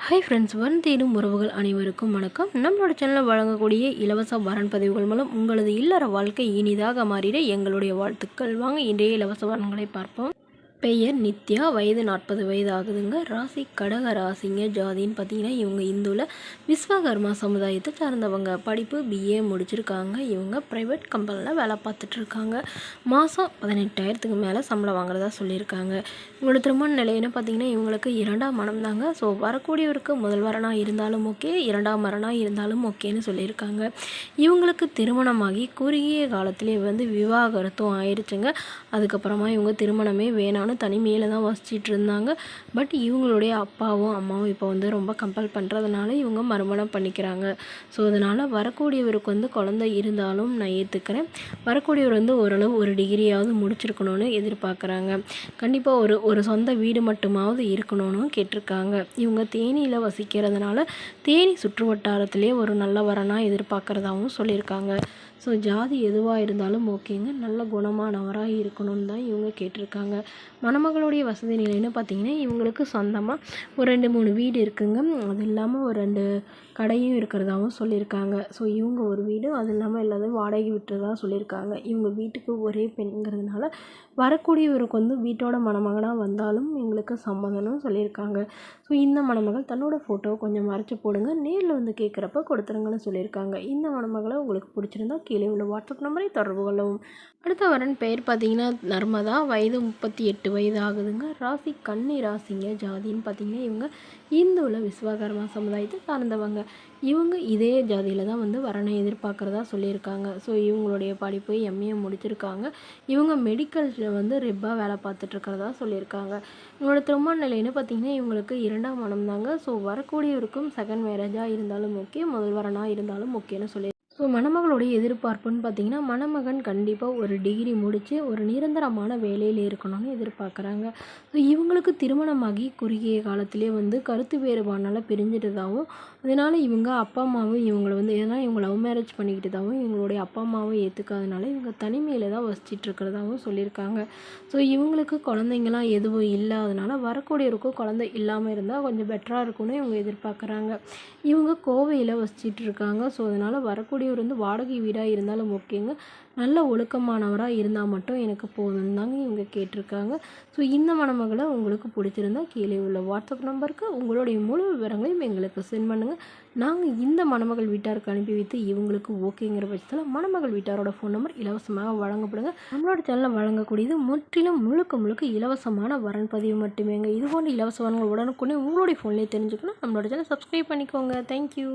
Hi friends, வரன் தேடும் உறவுகள் அனைவருக்கும் வணக்கம். நம்மளோட சேனலில் வழங்கக்கூடிய இலவச வரன் பதிவுகள் மூலம் உங்களது இல்லற வாழ்க்கை இனிதாக மாறிட எங்களுடைய வாழ்த்துக்கள். வாங்க இன்றைய இலவச வரன்களை பார்ப்போம். பெயர் நித்யா, வயது 40 வயது ஆகுதுங்க. ராசி கடக ராசிங்க. ஜாதின்னு பார்த்தீங்கன்னா இவங்க இந்துவில் விஸ்வகர்மா சமுதாயத்தை சார்ந்தவங்க. படிப்பு பிஏ முடிச்சிருக்காங்க. இவங்க ப்ரைவேட் கம்பெனியில் வேலை பார்த்துட்ருக்காங்க. மாதம் 18,000க்கு மேலே சம்பளம் வாங்குறதா சொல்லியிருக்காங்க. இவங்களோட திருமண நிலைன்னு பார்த்தீங்கன்னா இவங்களுக்கு 2ஆம் மனம் தாங்க. ஸோ வரக்கூடியவருக்கு முதல் வரனாக இருந்தாலும் ஓகே, 2ஆம் வரனாக இருந்தாலும் ஓகேன்னு சொல்லியிருக்காங்க. இவங்களுக்கு திருமணமாகி குறுகிய காலத்திலே விவாகரத்தும் ஆயிடுச்சுங்க. அதுக்கப்புறமா இவங்க திருமணமே வேணான்னு தனிமையில் தான் வசிச்சிட்டு இருந்தாங்க. பட் இவங்களுடைய அப்பாவும் அம்மாவும் இப்போ ரொம்ப கம்பல் பண்ணுறதுனால இவங்க மறுமணம் பண்ணிக்கிறாங்க. ஸோ அதனால் வரக்கூடியவருக்கு குழந்தை இருந்தாலும் நான் ஏற்றுக்கிறேன். வரக்கூடியவர் ஓரளவு ஒரு டிகிரியாவது முடிச்சிருக்கணும்னு எதிர்பார்க்குறாங்க. கண்டிப்பாக ஒரு சொந்த வீடு மட்டுமாவது இருக்கணும்னு கேட்டிருக்காங்க. இவங்க தேனியில் வசிக்கிறதுனால தேனி சுற்று வட்டாரத்திலே ஒரு நல்ல வரனாக எதிர்பார்க்குறதாகவும் சொல்லியிருக்காங்க. ஸோ ஜாதி எதுவாக இருந்தாலும் ஓகேங்க, நல்ல குணமானவராக இருக்கணும்னு தான் இவங்க கேட்டிருக்காங்க. மணமகளுடைய வசதி நிலைன்னு பார்த்திங்கன்னா இவங்களுக்கு சொந்தமாக ஒரு 2-3 வீடு இருக்குங்க. அது இல்லாமல் ஒரு 2 கடையும் இருக்கிறதாகவும் சொல்லியிருக்காங்க. ஸோ இவங்க ஒரு வீடு, அது இல்லாமல் எல்லாத்தையும் வாடகை விட்டுறதா சொல்லியிருக்காங்க. இவங்க வீட்டுக்கு ஒரே பெண்ங்கிறதுனால வரக்கூடியவருக்கு வீட்டோட மணமகனாக வந்தாலும் எங்களுக்கு சம்மதம்னு சொல்லியிருக்காங்க. ஸோ இந்த மணமகள் தன்னோட ஃபோட்டோவை கொஞ்சம் மறைச்சி போடுங்க, நேரில் கேட்குறப்ப கொடுத்துருங்கன்னு சொல்லியிருக்காங்க. இந்த மணமகளை உங்களுக்கு பிடிச்சிருந்தா கீழே உள்ள வாட்ஸ்அப் நம்பரை தொடர்பு கொள்ளவும். அடுத்த வரன் பெயர் பார்த்திங்கன்னா நர்மதா, வயது 38 வயது ஆகுதுங்க. ராசி கன்னி ராசிங்க. ஜாதின்னு பார்த்திங்கன்னா இவங்க இந்துவில் விஸ்வகர்மா சமுதாயத்தை சார்ந்தவங்க. இவங்க இதே ஜாதியில் தான் வரனை எதிர்பார்க்குறதா சொல்லியிருக்காங்க. ஸோ இவங்களுடைய படிப்பு எம்ஏ முடிச்சிருக்காங்க. இவங்க மெடிக்கலில் ரெப்பாக வேலை பார்த்துட்ருக்கிறதா சொல்லியிருக்காங்க. இவங்களோட திருமண நிலைன்னு பார்த்திங்கன்னா இவங்களுக்கு 2ஆம் மனம் தாங்க. ஸோ வரக்கூடியவருக்கும் செகண்ட் மேரேஜாக இருந்தாலும் ஓகே, முதல் வரனாக இருந்தாலும் ஓகேன்னு சொல்லி. ஸோ மணமகளுடைய எதிர்பார்ப்புன்னு பார்த்திங்கன்னா மணமகன் கண்டிப்பாக ஒரு டிகிரி முடித்து ஒரு நிரந்தரமான வேலையில் இருக்கணும்னு எதிர்பார்க்குறாங்க. ஸோ இவங்களுக்கு திருமணமாகி குறுகிய காலத்திலே கருத்து வேறுபாடுனால பிரிஞ்சிட்டதாகவும், அதனால் இவங்க அப்பா அம்மாவும் இவங்களை ஏன்னா இவங்க லவ் மேரேஜ் பண்ணிக்கிட்டதாகவும் இவங்களுடைய அப்பா அம்மாவும் ஏற்றுக்காதனால இவங்க தனிமையில் தான் வசிச்சிட்ருக்கிறதாகவும் சொல்லியிருக்காங்க. ஸோ இவங்களுக்கு குழந்தைங்களாம் எதுவும் இல்லாதனால வரக்கூடியவருக்கும் குழந்தை இல்லாமல் இருந்தால் கொஞ்சம் பெட்டராக இருக்கும்னு இவங்க எதிர்பார்க்குறாங்க. இவங்க கோவையில் வசிச்சிட்ருக்காங்க. ஸோ அதனால் வரக்கூடிய வாடகை வீடாக இருந்தாலும் ஓகேங்க, நல்ல ஒழுக்கமானவராக இருந்தால் மட்டும் எனக்கு போதும் தாங்க இவங்க கேட்டிருக்காங்க. ஸோ இந்த மணமகளை உங்களுக்கு பிடிச்சிருந்தா கீழே உள்ள வாட்ஸ்அப் நம்பருக்கு உங்களுடைய முழு விவரங்களையும் எங்களுக்கு சென்ட் பண்ணுங்கள். நாங்கள் இந்த மணமகள் வீட்டாருக்கு அனுப்பி வைத்து இவங்களுக்கு ஓகேங்கிற பட்சத்தில் மணமகள் வீட்டாரோட ஃபோன் நம்பர் இலவசமாக வழங்கப்படுங்க. நம்மளோட சேனலில் வழங்கக்கூடியது முற்றிலும் முழுக்க இலவசமான வரன் பதிவு மட்டுமேங்க. இது போன்ற இலவச வரன்கள் உடனுக்குடனே உங்களுடைய ஃபோன்லேயே தெரிஞ்சுக்கணும். நம்மளோட சேனல் சப்ஸ்கிரைப் பண்ணிக்கோங்க. தேங்க்யூ.